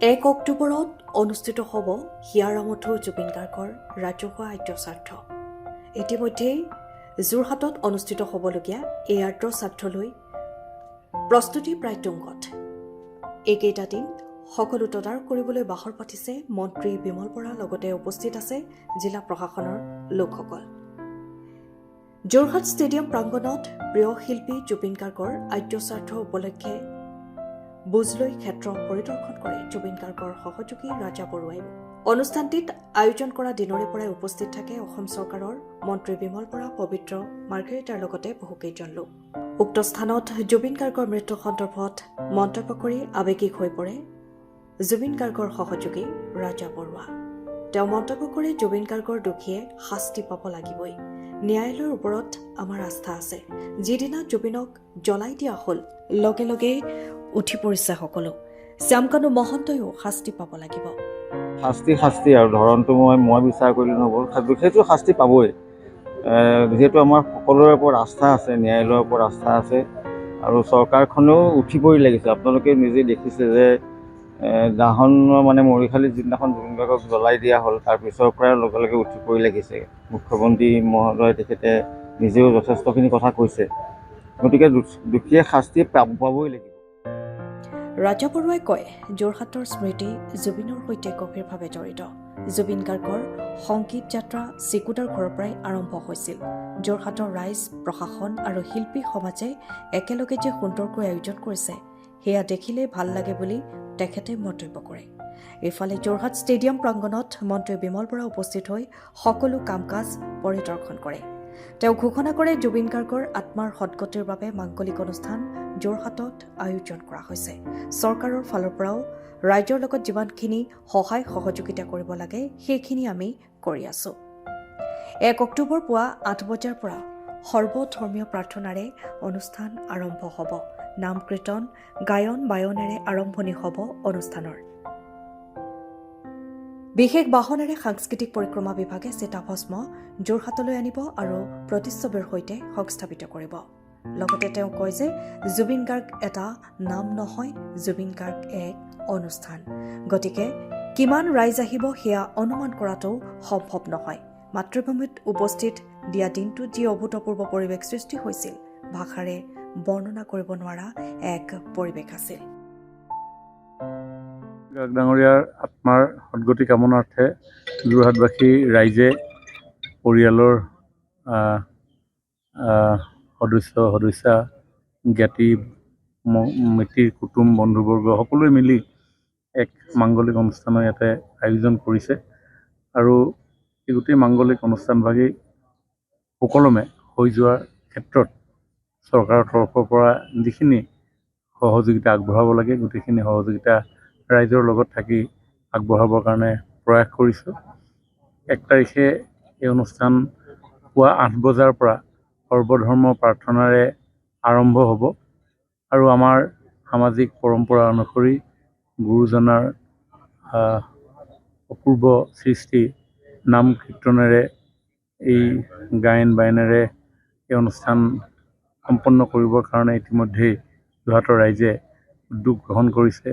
1 অক্টোবৰত অনুষ্ঠিত হ'ব হিয়াৰামঠু জুবিন গাৰ্গৰ ৰাজহুৱা আদ্য শ্ৰাদ্ধ। ইতিমধ্যেই যোৰহাটত অনুষ্ঠিত হ'বলগীয়া এই আদ্য শ্ৰাদ্ধলৈ প্ৰস্তুতি প্ৰায় তুংগত। এইকেইটা দিন সকলো তদাৰক কৰিবলৈ বাহৰ পাতিছে মন্ত্ৰী বিমল বৰা, লগতে উপস্থিত আছে জিলা প্ৰশাসনৰ লোকসকল। যোৰহাট ষ্টেডিয়াম প্ৰাংগণত প্ৰিয় শিল্পী জুবিন গাৰ্গৰ আদ্য শ্ৰাদ্ধ উপলক্ষে বুজলৈ ক্ষেত্ৰ পৰিদৰ্শন কৰে জুবিন গাৰ্গৰ সহযোগী ৰাজা বৰুৱাই। অনুষ্ঠানটিত আয়োজন কৰা দিনৰে পৰাই উপস্থিত থাকে অসম চৰকাৰৰ মন্ত্ৰী বিমল বৰা, পবিত্ৰ মাৰ্ঘেৰিটাৰ লগতে বহুকেইজন লোক। উক্ত স্থানত জুবিন গাৰ্গৰ মৃত্যু সন্দৰ্ভত মন্তব্য কৰি আৱেগিক হৈ পৰে জুবিন গাৰ্গৰ সহযোগী ৰাজা বৰুৱা। তেওঁ মন্তব্য কৰি জুবিন গাৰ্গৰ দোষীয়ে শাস্তি পাব লাগিবই। ন্যায়ালয়ৰ ওপৰত আমাৰ আস্থা আছে। যিদিনা জুবিনক জ্বলাই দিয়া হ'ল, লগে লগে উঠি পৰিছে সকলো। শ্যামকানু মহন্তইও শাস্তি পাব লাগিব। শাস্তি আৰু ধৰণটো মই বিচাৰ কৰিলে নহ'ব, সেইটো শাস্তি পাবই। যিহেতু আমাৰ সকলোৰে ওপৰত আস্থা আছে, ন্যায়ালয়ৰ ওপৰত আস্থা আছে আৰু চৰকাৰখনেও উঠি পৰি লাগিছে। আপোনালোকে নিজে দেখিছে যে মৰিশালিত যিদিনাখন জুবিন গাৰ্গক জ্বলাই দিয়া হ'ল, তাৰ পিছৰ পৰাই লগে লগে উঠি পৰি লাগিছে। মুখ্যমন্ত্ৰী মহোদয় তেখেতে নিজেও যথেষ্টখিনি কথা কৈছে। গতিকে দোষীয়ে শাস্তি পাবই লাগিব। ৰাজা বৰুৱাই কয়, যোৰহাটৰ স্মৃতি জুবিনৰ সৈতে গভীৰভাৱে জড়িত। জুবিন গাৰ্গৰ সংগীত যাত্ৰা চিকুদাৰ ঘৰৰ পৰাই আৰম্ভ হৈছিল। যোৰহাটৰ ৰাইজ, প্ৰশাসন আৰু শিল্পী সমাজে একেলগে যে সুন্দৰকৈ আয়োজন কৰিছে, সেয়া দেখিলেই ভাল লাগে বুলি তেখেতে মন্তব্য কৰে। ইফালে যোৰহাট ষ্টেডিয়াম প্ৰাংগণত মন্ত্ৰী বিমল বৰা উপস্থিত হৈ সকলো কাম কাজ পৰিদৰ্শন কৰে। তেওঁ ঘোষণা কৰে, জুবিন গাৰ্গৰ আত্মাৰ সদগতিৰ বাবে মাংগলিক অনুষ্ঠান যোৰহাটত আয়োজন কৰা হৈছে। চৰকাৰৰ ফালৰ পৰাও ৰাইজৰ লগত যিমানখিনি সহায় সহযোগিতা কৰিব লাগে সেইখিনি আমি কৰি আছো। 1 অক্টোবৰ পুৱা 8 বজাৰ পৰা সৰ্বধৰ্মীয় প্ৰাৰ্থনাৰে অনুষ্ঠান আৰম্ভ হ'ব। নাম কীৰ্তন, গায়ন বায়নেৰে আৰম্ভণি হ'ব অনুষ্ঠানৰ। বিশেষ বাহনেৰে সাংস্কৃতিক পৰিক্ৰমা বিভাগে চিতাভস্ম যোৰহাটলৈ আনিব আৰু প্ৰতিচ্ছবিৰ সৈতে সংস্থাপিত কৰিব। লগতে তেওঁ কয় যে জুবিন গাৰ্গ এটা নাম নহয়, জুবিন গাৰ্গ এক অনুষ্ঠান। গতিকে কিমান ৰাইজ আহিব সেয়া অনুমান কৰাটো সম্ভৱ নহয়। মাতৃভূমিত উপস্থিত দিয়া দিনটোত যি অভূতপূৰ্ব পৰিৱেশ সৃষ্টি হৈছিল, ভাষাৰে বৰ্ণনা কৰিব নোৱাৰা এক পৰিৱেশ আছিল। গাৰ্গ ডাঙৰীয়াৰ আত্মাৰ সদগতি কামনাৰ্থে যোৰহাটবাসী ৰাইজে, পৰিয়ালৰ সদস্যা, জ্ঞাতি মিতিৰ কুটুম বন্ধুবৰ্গ সকলোৱে মিলি এক মাংগলিক অনুষ্ঠানৰ ইয়াতে আয়োজন কৰিছে আৰু এই গোটেই মাংগলিক অনুষ্ঠানভাগি সুকলমে হৈ যোৱাৰ ক্ষেত্ৰত চৰকাৰৰ তৰফৰ পৰা যিখিনি সহযোগিতা আগবঢ়াব লাগে, গোটেইখিনি সহযোগিতা ৰাইজৰ লগত থাকি আগবঢ়াবৰ কাৰণে প্ৰয়াস কৰিছোঁ। 1 তাৰিখে এই অনুষ্ঠান পুৱা 8 বজাৰ পৰা সৰ্বধৰ্ম প্ৰাৰ্থনাৰে আৰম্ভ হ'ব আৰু আমাৰ সামাজিক পৰম্পৰা অনুসৰি গুৰুজনাৰ অপূৰ্ব সৃষ্টি নাম কীৰ্তনেৰে, এই গায়ন বায়নেৰে এই অনুষ্ঠান সম্পন্ন কৰিবৰ কাৰণে ইতিমধ্যেই যোৰহাটৰ ৰাইজে উদ্যোগ গ্ৰহণ কৰিছে।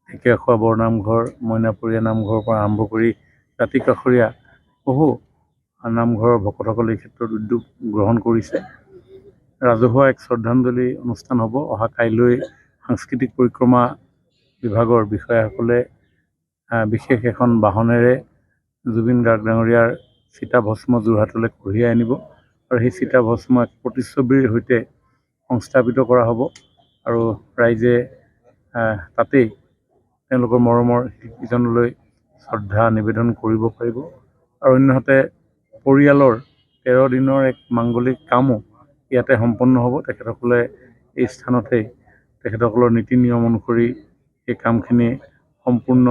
ঢেকীয়াখোৱা বৰনামঘৰ, মইনাপৰীয়া নামঘৰৰ পৰা আৰম্ভ কৰি দাঁতিকাষৰীয়া বহু নামঘৰৰ ভকতসকলে এই ক্ষেত্ৰত উদ্যোগ গ্ৰহণ কৰিছে। ৰাজহুৱা এক শ্ৰদ্ধাঞ্জলি অনুষ্ঠান হ'ব। অহা কাইলৈ সাংস্কৃতিক পৰিক্ৰমা বিভাগৰ বিষয়াসকলে বিশেষ এখন বাহনেৰে জুবিন গাৰ্গ ডাঙৰীয়াৰ চিতাভস্ম যোৰহাটলৈ কঢ়িয়াই আনিব আৰু সেই চিতাভস্ম এক প্ৰতিচ্ছবিৰ সৈতে সংস্থাপিত কৰা হ'ব আৰু ৰাইজে তাতেই তেওঁলোকৰ মৰমৰ শিল্পীজনলৈ শ্ৰদ্ধা নিবেদন কৰিব পাৰিব। আৰু অন্যহাতে পৰিয়ালৰ 13 দিনৰ এক মাংগলিক কামো ইয়াতে সম্পন্ন হ'ব। তেখেতসকলে এই স্থানতেই তেখেতসকলৰ নীতি নিয়ম অনুসৰি এই কামখিনি সম্পূৰ্ণ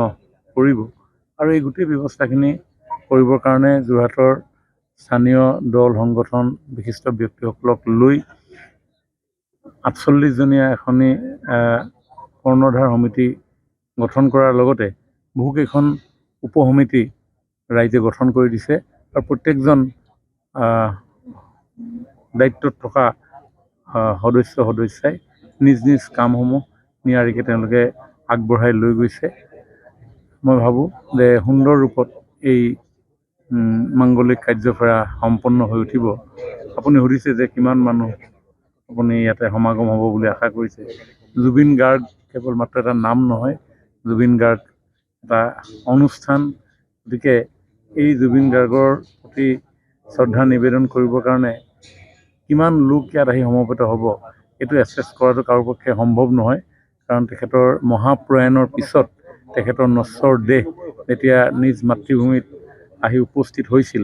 কৰিব আৰু এই গোটেই ব্যৱস্থাখিনি কৰিবৰ কাৰণে যোৰহাটৰ স্থানীয় দল, সংগঠন, বিশিষ্ট ব্যক্তিসকলক লৈ 48জনীয়া এখনি কৰ্ণধাৰ সমিতি গঠন কৰাৰ লগতে বহুকেইখন উপসমিতি ৰাইজে গঠন কৰি দিছে আৰু প্ৰত্যেকজন দায়িত্বত থকা সদস্যাই নিজ নিজ কামসমূহ নিয়াৰিকৈ তেওঁলোকে আগবঢ়াই লৈ গৈছে। মই ভাবোঁ যে সুন্দৰ ৰূপত এই মাংগলিক কাৰ্যফেৰা সম্পন্ন হৈ উঠিব। আপুনি সুধিছে যে কিমান মানুহ আপুনি ইয়াতে সমাগম হ'ব বুলি আশা কৰিছে। জুবিন গাৰ্গ কেৱল মাত্ৰ এটা নাম নহয়, জুবিন গাৰ্গ এটা অনুষ্ঠান। গতিকে এই জুবিন গাৰ্গৰ প্ৰতি শ্ৰদ্ধা নিবেদন কৰিবৰ কাৰণে কিমান লোক ইয়াত আহি সমবেত হ'ব এইটো এছেছ কৰাটো কাৰো পক্ষে সম্ভৱ নহয়। কাৰণ তেখেতৰ মহাপ্ৰয়াণৰ পিছত তেখেতৰ নশ্বৰ দেহ যেতিয়া নিজ মাতৃভূমিত আহি উপস্থিত হৈছিল,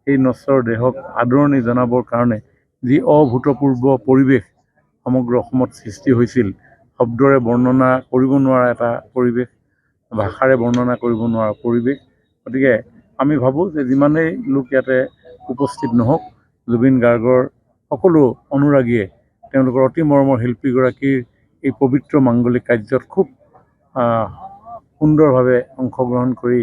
সেই নশ্বৰ দেহক আদৰণি জনাবৰ কাৰণে যি অভূতপূৰ্ব পৰিৱেশ সমগ্ৰ অসমত সৃষ্টি হৈছিল, শব্দৰে বৰ্ণনা কৰিব নোৱাৰা এটা পৰিৱেশ, ভাষাৰে বৰ্ণনা কৰিব নোৱাৰা পৰিৱেশ। গতিকে আমি ভাবোঁ যে যিমানেই লোক ইয়াতে উপস্থিত নহওক, জুবিন গাৰ্গৰ সকলো অনুৰাগীয়ে তেওঁলোকৰ অতি মৰমৰ শিল্পীগৰাকীৰ এই পবিত্ৰ মাংগলিক কাৰ্যত খুব সুন্দৰভাৱে অংশগ্ৰহণ কৰি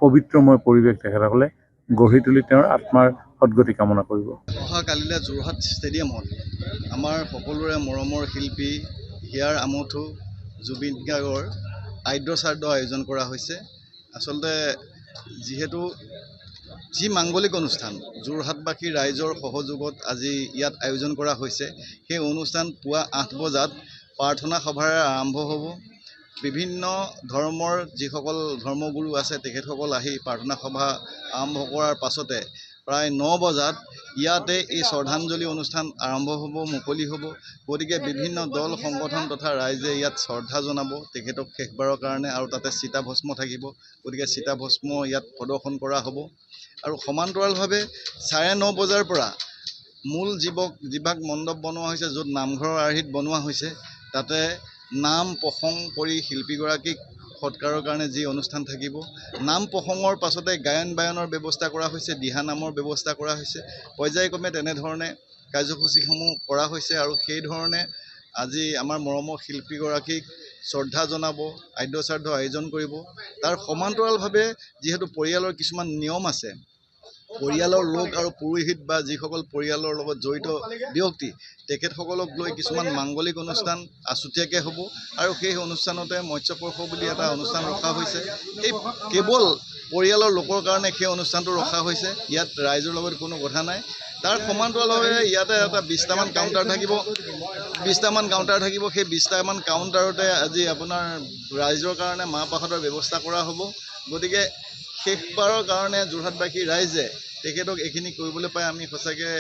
পবিত্ৰময় পৰিৱেশ তেখেতসকলে গঢ়ি তুলি তেওঁৰ আত্মাৰ সদ্গতি কামনা কৰিব। অহাকালিলৈ যোৰহাট ষ্টেডিয়ামত আমাৰ সকলোৰে মৰমৰ শিল্পী হিয়াৰ আমঠু জুবিন গাৰ্গৰ আদ্য শ্ৰাদ্ধ আয়োজন কৰা হৈছে। আচলতে যিহেতু যি মাংগলিক অনুষ্ঠান যোৰহাটবাসী ৰাইজৰ সহযোগত আজি ইয়াত আয়োজন কৰা হৈছে, সেই অনুষ্ঠান পুৱা 8 বজাত প্ৰাৰ্থনা সভাৰে আৰম্ভ হ'ব। বিভিন্ন ধৰ্মৰ যিসকল ধৰ্মগুৰু আছে তেখেতসকল আহি প্ৰাৰ্থনা সভা আৰম্ভ কৰাৰ পাছতে প্ৰায় 9 বজাত ইয়াতে এই শ্ৰদ্ধাঞ্জলি অনুষ্ঠান আৰম্ভ হ'ব, মুকলি হ'ব। গতিকে বিভিন্ন দল সংগঠন তথা ৰাইজে ইয়াত শ্ৰদ্ধা জনাব তেখেতক শেষবাৰৰ কাৰণে, আৰু তাতে চিতাভস্ম থাকিব। গতিকে চিতাভস্ম ইয়াত প্ৰদৰ্শন কৰা হ'ব। আৰু সমান্তৰালভাৱে 9:30 বজাৰ পৰা মূল যিভাগ মণ্ডপ বনোৱা হৈছে, য'ত নামঘৰৰ আৰ্হিত বনোৱা হৈছে, তাতে নাম প্ৰসংগ কৰি শিল্পীগৰাকীক সৎকাৰৰ কাৰণে যি অনুষ্ঠান থাকিব, নাম প্ৰসংগৰ পাছতে গায়ন বায়নৰ ব্যৱস্থা কৰা হৈছে, দিহানামৰ ব্যৱস্থা কৰা হৈছে। পৰ্যায়ক্ৰমে তেনেধৰণে কাৰ্যসূচীসমূহ কৰা হৈছে। আৰু সেইধৰণে আজি আমাৰ মৰমৰ শিল্পীগৰাকীক শ্ৰদ্ধা জনাব, আদ্য শ্ৰাদ্ধ আয়োজন কৰিব। তাৰ সমান্তৰালভাৱে যিহেতু পৰিয়ালৰ কিছুমান নিয়ম আছে, পৰিয়ালৰ লোক আৰু পুৰোহিত বা যিসকল পৰিয়ালৰ লগত জড়িত ব্যক্তি তেখেতসকলক লৈ কিছুমান মাংগলিক অনুষ্ঠান আছুতীয়াকৈ হ'ব। আৰু সেই অনুষ্ঠানতে মৎস্যপৰ্শ বুলি এটা অনুষ্ঠান ৰখা হৈছে। এই কেৱল পৰিয়ালৰ লোকৰ কাৰণে সেই অনুষ্ঠানটো ৰখা হৈছে, ইয়াত ৰাইজৰ লগত কোনো কথা নাই। তাৰ সমান্তৰালভাৱে ইয়াতে এটা 20টামান কাউণ্টাৰ থাকিব। সেই 20টামান কাউণ্টাৰতে আজি আপোনাৰ ৰাইজৰ কাৰণে মাহ প্ৰসাদৰ ব্যৱস্থা কৰা হ'ব। গতিকে শেষবাৰৰ কাৰণে যোৰহাটবাসী ৰাইজে তেখেতক এইখিনি কৰিবলৈ পাই আমি সঁচাকৈ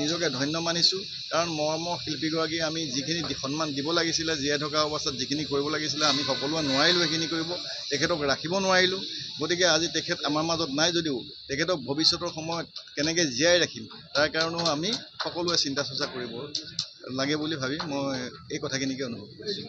নিজকে ধন্য মানিছোঁ। কাৰণ মৰমৰ শিল্পীগৰাকী আমি যিখিনি সন্মান দিব লাগিছিলে, জীয়াই থকা অৱস্থাত যিখিনি কৰিব লাগিছিলে, আমি সকলোৱে নোৱাৰিলোঁ সেইখিনি কৰিব, তেখেতক ৰাখিব নোৱাৰিলোঁ। গতিকে আজি তেখেত আমাৰ মাজত নাই যদিও তেখেতক ভৱিষ্যতৰ সময়ত কেনেকৈ জীয়াই ৰাখিম তাৰ কাৰণেও আমি সকলোৱে চিন্তা চৰ্চা কৰিব লাগে বুলি ভাবি মই এই কথাখিনিকে অনুভৱ কৰিছোঁ।